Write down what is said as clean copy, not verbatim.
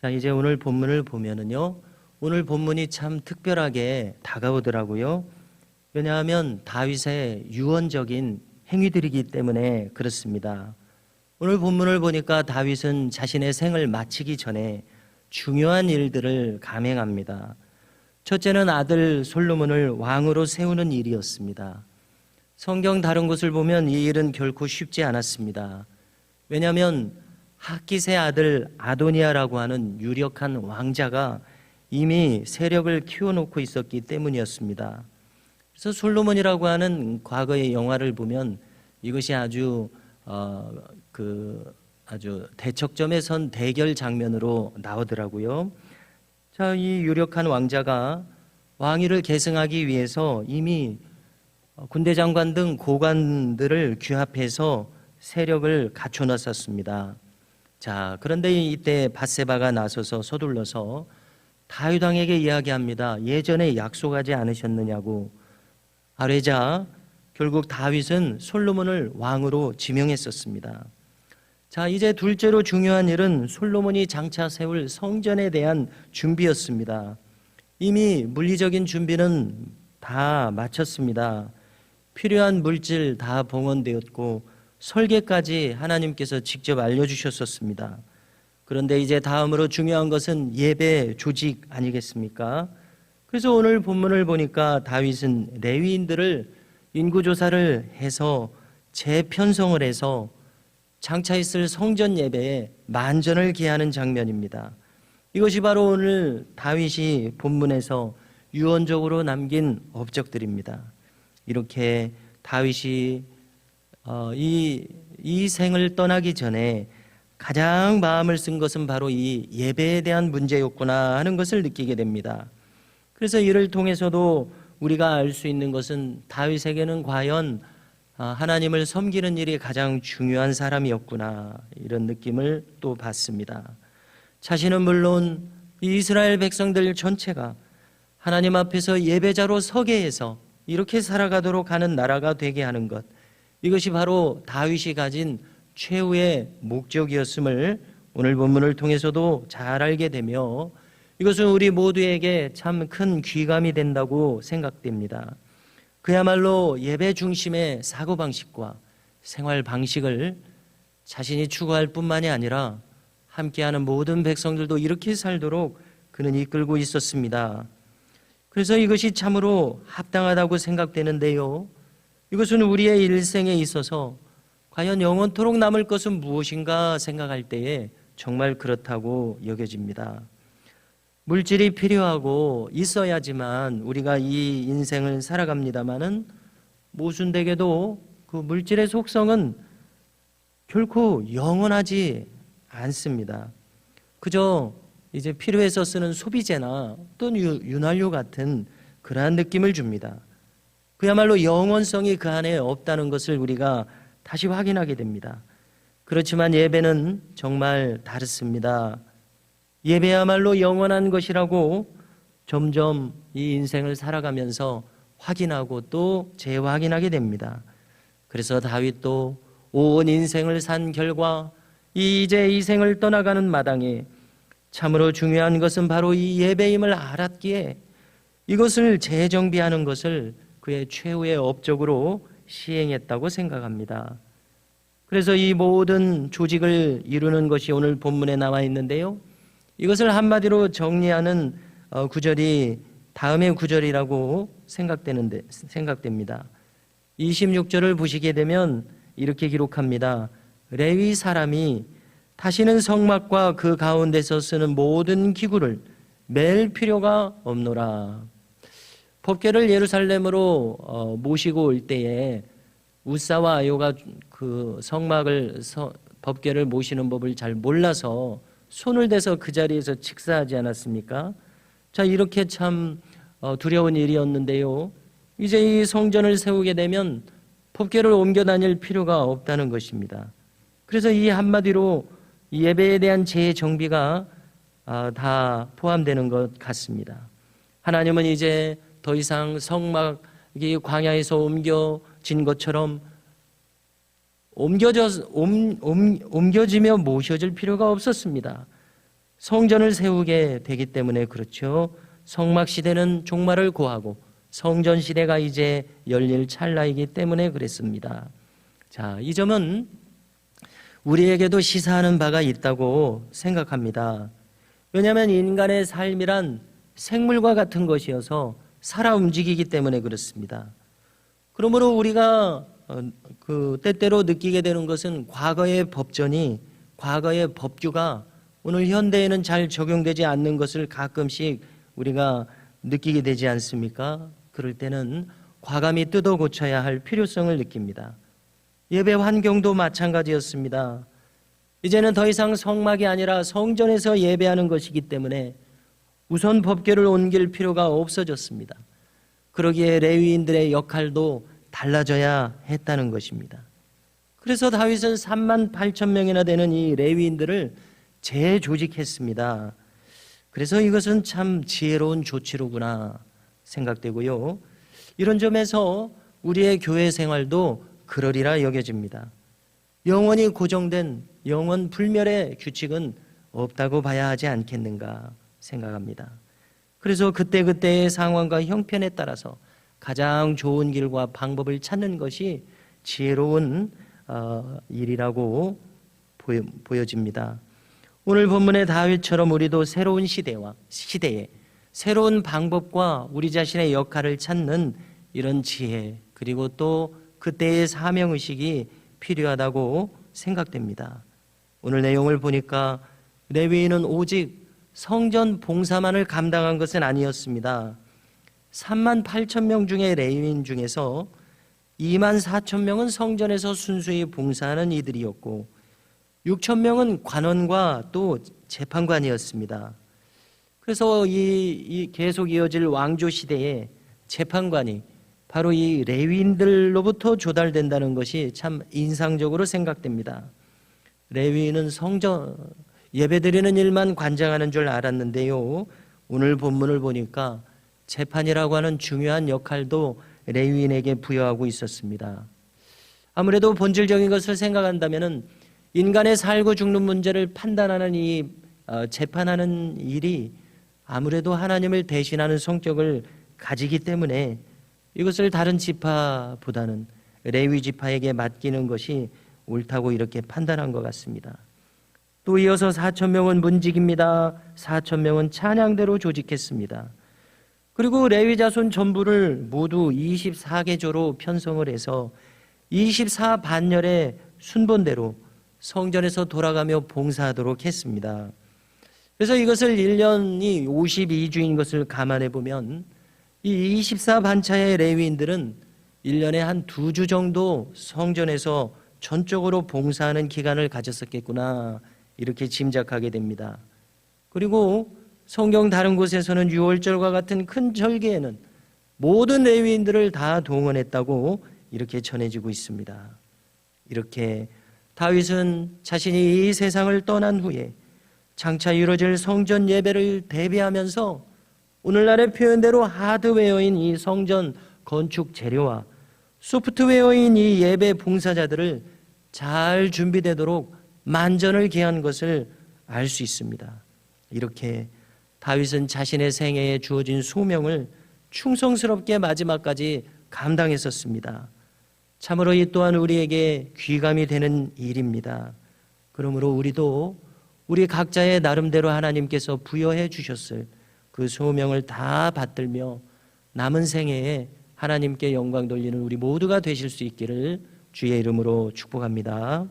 자, 이제 오늘 본문을 보면은요. 오늘 본문이 참 특별하게 다가오더라고요. 왜냐하면 다윗의 유언적인 행위들이기 때문에 그렇습니다. 오늘 본문을 보니까 다윗은 자신의 생을 마치기 전에 중요한 일들을 감행합니다. 첫째는 아들 솔로몬을 왕으로 세우는 일이었습니다. 성경 다른 곳을 보면 이 일은 결코 쉽지 않았습니다. 왜냐하면 핫깃의 아들 아도니아라고 하는 유력한 왕자가 이미 세력을 키워놓고 있었기 때문이었습니다. 그래서 솔로몬이라고 하는 과거의 영화를 보면 이것이 아주 대척점에 선 대결 장면으로 나오더라고요. 자, 이 유력한 왕자가 왕위를 계승하기 위해서 이미 군대 장관 등 고관들을 규합해서 세력을 갖춰놨었습니다. 자, 그런데 이때 밧세바가 나서서 서둘러서 다윗 왕에게 이야기합니다. 예전에 약속하지 않으셨느냐고. 아뢰자 결국 다윗은 솔로몬을 왕으로 지명했었습니다. 자, 이제 둘째로 중요한 일은 솔로몬이 장차 세울 성전에 대한 준비였습니다. 이미 물리적인 준비는 다 마쳤습니다. 필요한 물질 다 봉헌되었고 설계까지 하나님께서 직접 알려주셨었습니다. 그런데 이제 다음으로 중요한 것은 예배 조직 아니겠습니까? 그래서 오늘 본문을 보니까 다윗은 레위인들을 인구조사를 해서 재편성을 해서 장차 있을 성전 예배에 만전을 기하는 장면입니다. 이것이 바로 오늘 다윗이 본문에서 유언적으로 남긴 업적들입니다. 이렇게 다윗이 이 생을 떠나기 전에 가장 마음을 쓴 것은 바로 이 예배에 대한 문제였구나 하는 것을 느끼게 됩니다. 그래서 이를 통해서도 우리가 알 수 있는 것은 다윗에게는 과연 하나님을 섬기는 일이 가장 중요한 사람이었구나, 이런 느낌을 또 받습니다. 자신은 물론 이스라엘 백성들 전체가 하나님 앞에서 예배자로 서게 해서 이렇게 살아가도록 하는 나라가 되게 하는 것, 이것이 바로 다윗이 가진 최후의 목적이었음을 오늘 본문을 통해서도 잘 알게 되며 이것은 우리 모두에게 참 큰 귀감이 된다고 생각됩니다. 그야말로 예배 중심의 사고방식과 생활 방식을 자신이 추구할 뿐만이 아니라 함께하는 모든 백성들도 이렇게 살도록 그는 이끌고 있었습니다. 그래서 이것이 참으로 합당하다고 생각되는데요. 이것은 우리의 일생에 있어서 과연 영원토록 남을 것은 무엇인가 생각할 때에 정말 그렇다고 여겨집니다. 물질이 필요하고 있어야지만 우리가 이 인생을 살아갑니다마는 모순되게도 그 물질의 속성은 결코 영원하지 않습니다. 그저 이제 필요해서 쓰는 소비재나 또는 윤활유 같은 그러한 느낌을 줍니다. 그야말로 영원성이 그 안에 없다는 것을 우리가 다시 확인하게 됩니다. 그렇지만 예배는 정말 다릅니다. 예배야말로 영원한 것이라고 점점 이 인생을 살아가면서 확인하고 또 재확인하게 됩니다. 그래서 다윗도 온 인생을 산 결과 이제 이 생을 떠나가는 마당에 참으로 중요한 것은 바로 이 예배임을 알았기에 이것을 재정비하는 것을 그의 최후의 업적으로 시행했다고 생각합니다. 그래서 이 모든 조직을 이루는 것이 오늘 본문에 나와 있는데요. 이것을 한마디로 정리하는 구절이 다음의 구절이라고 생각됩니다. 26절을 보시게 되면 이렇게 기록합니다. 레위 사람이 다시는 성막과 그 가운데서 쓰는 모든 기구를 맬 필요가 없노라. 법궤를 예루살렘으로 모시고 올 때에 우사와 아요가 그 법궤를 모시는 법을 잘 몰라서 손을 대서 그 자리에서 직사하지 않았습니까? 자, 이렇게 참 두려운 일이었는데요. 이제 이 성전을 세우게 되면 법궤를 옮겨 다닐 필요가 없다는 것입니다. 그래서 이 한마디로 예배에 대한 재정비가 다 포함되는 것 같습니다. 하나님은 이제 더 이상 성막이 광야에서 옮겨진 것처럼 옮겨지며 모셔질 필요가 없었습니다. 성전을 세우게 되기 때문에 그렇죠. 성막 시대는 종말을 고하고 성전 시대가 이제 열릴 찰나이기 때문에 그랬습니다. 자, 이 점은 우리에게도 시사하는 바가 있다고 생각합니다. 왜냐하면 인간의 삶이란 생물과 같은 것이어서 살아 움직이기 때문에 그렇습니다. 그러므로 우리가 때때로 느끼게 되는 것은 과거의 법전이, 과거의 법규가 오늘 현대에는 잘 적용되지 않는 것을 가끔씩 우리가 느끼게 되지 않습니까? 그럴 때는 과감히 뜯어 고쳐야 할 필요성을 느낍니다. 예배 환경도 마찬가지였습니다. 이제는 더 이상 성막이 아니라 성전에서 예배하는 것이기 때문에 우선 법궤를 옮길 필요가 없어졌습니다. 그러기에 레위인들의 역할도 달라져야 했다는 것입니다. 그래서 다윗은 3만 8천 명이나 되는 이 레위인들을 재조직했습니다. 그래서 이것은 참 지혜로운 조치로구나 생각되고요. 이런 점에서 우리의 교회 생활도 그러리라 여겨집니다. 영원히 고정된 영원 불멸의 규칙은 없다고 봐야 하지 않겠는가 생각합니다. 그래서 그때그때의 상황과 형편에 따라서 가장 좋은 길과 방법을 찾는 것이 지혜로운 일이라고 보여집니다. 오늘 본문의 다윗처럼 우리도 새로운 시대에 새로운 방법과 우리 자신의 역할을 찾는 이런 지혜, 그리고 또 그때의 사명의식이 필요하다고 생각됩니다. 오늘 내용을 보니까 레위인은 오직 성전 봉사만을 감당한 것은 아니었습니다. 3만 8천 명 중에 레위인 중에서 2만 4천 명은 성전에서 순수히 봉사하는 이들이었고 6천 명은 관원과 또 재판관이었습니다. 그래서 이 계속 이어질 왕조 시대에 재판관이 바로 이 레위인들로부터 조달된다는 것이 참 인상적으로 생각됩니다. 레위인은 성전 예배드리는 일만 관장하는 줄 알았는데요, 오늘 본문을 보니까 재판이라고 하는 중요한 역할도 레위인에게 부여하고 있었습니다. 아무래도 본질적인 것을 생각한다면 인간의 살고 죽는 문제를 판단하는 이 재판하는 일이 아무래도 하나님을 대신하는 성격을 가지기 때문에 이것을 다른 지파보다는 레위 지파에게 맡기는 것이 옳다고 이렇게 판단한 것 같습니다. 또 이어서 4천 명은 문직입니다. 4천 명은 찬양대로 조직했습니다. 그리고 레위 자손 전부를 모두 24계조로 편성을 해서 24반열의 순번대로 성전에서 돌아가며 봉사하도록 했습니다. 그래서 이것을 1년이 52주인 것을 감안해 보면 이 24반차의 레위인들은 1년에 한 2주 정도 성전에서 전적으로 봉사하는 기간을 가졌었겠구나 이렇게 짐작하게 됩니다. 그리고 성경 다른 곳에서는 유월절과 같은 큰 절기에는 모든 레위인들을 다 동원했다고 이렇게 전해지고 있습니다. 이렇게 다윗은 자신이 이 세상을 떠난 후에 장차 이루어질 성전 예배를 대비하면서 오늘날의 표현대로 하드웨어인 이 성전 건축 재료와 소프트웨어인 이 예배 봉사자들을 잘 준비되도록 만전을 기한 것을 알 수 있습니다. 이렇게 다윗은 자신의 생애에 주어진 소명을 충성스럽게 마지막까지 감당했었습니다. 참으로 이 또한 우리에게 귀감이 되는 일입니다. 그러므로 우리도 우리 각자의 나름대로 하나님께서 부여해 주셨을 그 소명을 다 받들며 남은 생애에 하나님께 영광 돌리는 우리 모두가 되실 수 있기를 주의 이름으로 축복합니다.